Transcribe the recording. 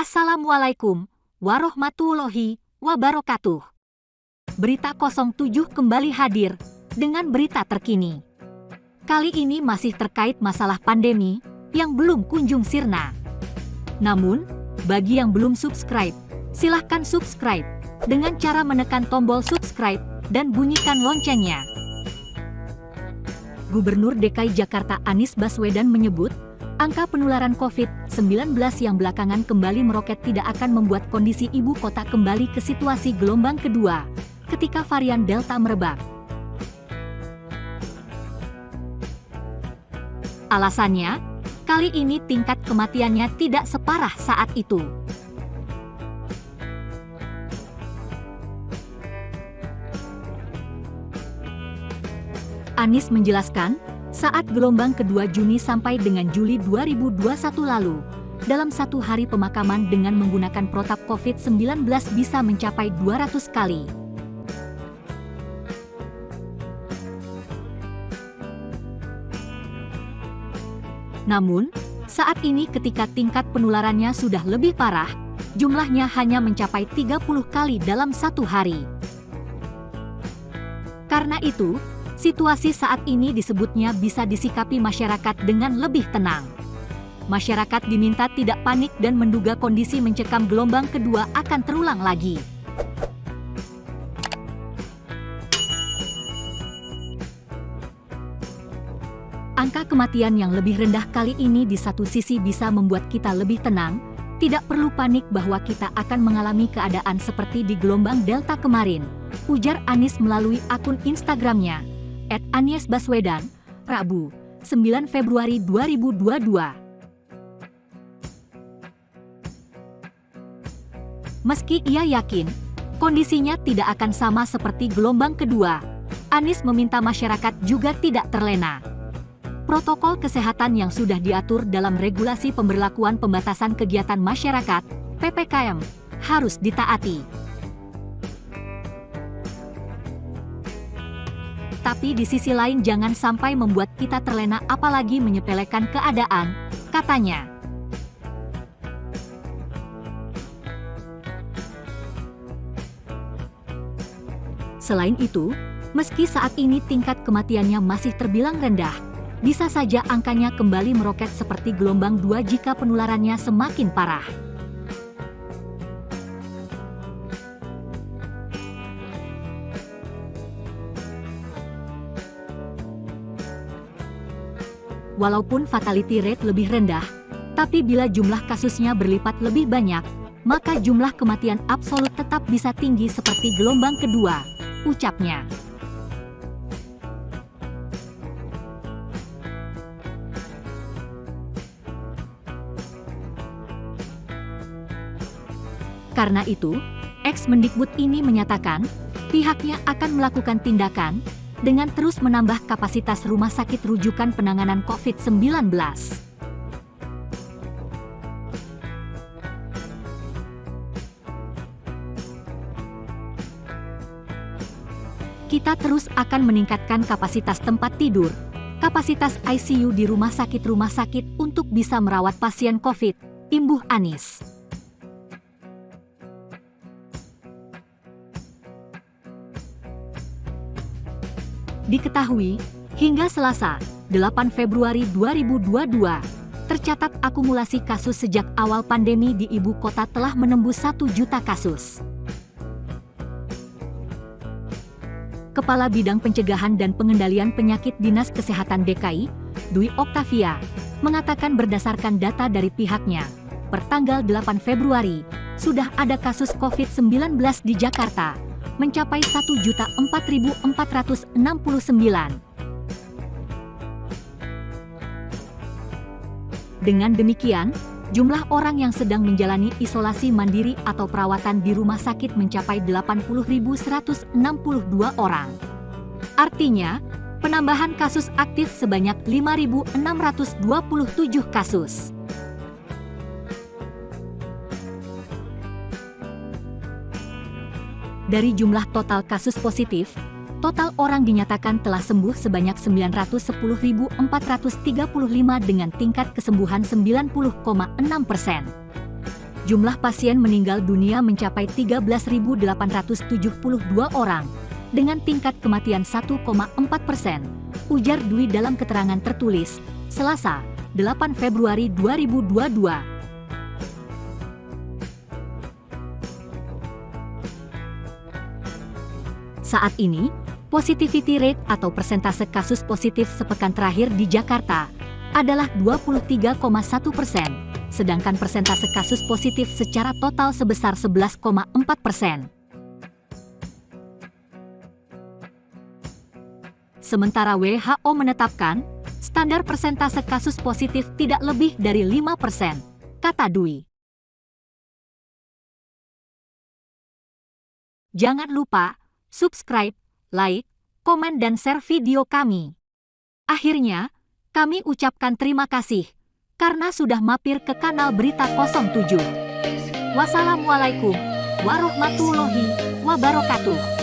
Assalamualaikum warahmatullahi wabarakatuh. Berita 07 kembali hadir dengan berita terkini. Kali ini masih terkait masalah pandemi yang belum kunjung sirna. Namun, bagi yang belum subscribe, silahkan subscribe dengan cara menekan tombol subscribe dan bunyikan loncengnya. Gubernur DKI Jakarta Anies Baswedan menyebut, angka penularan COVID-19 yang belakangan kembali meroket tidak akan membuat kondisi ibu kota kembali ke situasi gelombang kedua ketika varian Delta merebak. Alasannya, kali ini tingkat kematiannya tidak separah saat itu. Anies menjelaskan, saat gelombang kedua Juni sampai dengan Juli 2021 lalu, dalam satu hari pemakaman dengan menggunakan protap COVID-19 bisa mencapai 200 kali. Namun, saat ini ketika tingkat penularannya sudah lebih parah, jumlahnya hanya mencapai 30 kali dalam satu hari. Karena itu, situasi saat ini disebutnya bisa disikapi masyarakat dengan lebih tenang. Masyarakat diminta tidak panik dan menduga kondisi mencekam gelombang kedua akan terulang lagi. Angka kematian yang lebih rendah kali ini di satu sisi bisa membuat kita lebih tenang, tidak perlu panik bahwa kita akan mengalami keadaan seperti di gelombang Delta kemarin, ujar Anies melalui akun Instagramnya @AniesBaswedan, Rabu, 9 Februari 2022. Meski ia yakin, kondisinya tidak akan sama seperti gelombang kedua, Anies meminta masyarakat juga tidak terlena. Protokol kesehatan yang sudah diatur dalam regulasi pemberlakuan pembatasan kegiatan masyarakat, PPKM, harus ditaati. Tapi di sisi lain jangan sampai membuat kita terlena apalagi menyepelekan keadaan, katanya. Selain itu, meski saat ini tingkat kematiannya masih terbilang rendah, bisa saja angkanya kembali meroket seperti gelombang 2 jika penularannya semakin parah. Walaupun fatality rate lebih rendah, tapi bila jumlah kasusnya berlipat lebih banyak, maka jumlah kematian absolut tetap bisa tinggi seperti gelombang kedua, ucapnya. Karena itu, ex-Mendikbud ini menyatakan, pihaknya akan melakukan tindakan dengan terus menambah kapasitas rumah sakit rujukan penanganan COVID-19. Kita terus akan meningkatkan kapasitas tempat tidur, kapasitas ICU di rumah sakit untuk bisa merawat pasien COVID, imbuh Anies. Diketahui, hingga Selasa, 8 Februari 2022, tercatat akumulasi kasus sejak awal pandemi di ibu kota telah menembus 1 juta kasus. Kepala Bidang Pencegahan dan Pengendalian Penyakit Dinas Kesehatan DKI, Dwi Oktavia, mengatakan berdasarkan data dari pihaknya, per tanggal 8 Februari, sudah ada kasus COVID-19 di Jakarta, mencapai 1.004.469. Dengan demikian, jumlah orang yang sedang menjalani isolasi mandiri atau perawatan di rumah sakit mencapai 80.162 orang. Artinya, penambahan kasus aktif sebanyak 5.627 kasus. Dari jumlah total kasus positif, total orang dinyatakan telah sembuh sebanyak 910.435 dengan tingkat kesembuhan 90,6%. Jumlah pasien meninggal dunia mencapai 13.872 orang, dengan tingkat kematian 1,4%, ujar Dwi dalam keterangan tertulis, Selasa, 8 Februari 2022. Saat ini, positivity rate atau persentase kasus positif sepekan terakhir di Jakarta adalah 23,1%, sedangkan persentase kasus positif secara total sebesar 11,4%. Sementara WHO menetapkan, standar persentase kasus positif tidak lebih dari 5%, kata Dwi. Jangan lupa subscribe, like, komen dan share video kami. Akhirnya, kami ucapkan terima kasih karena sudah mampir ke kanal Berita 07. Wassalamualaikum warahmatullahi wabarakatuh.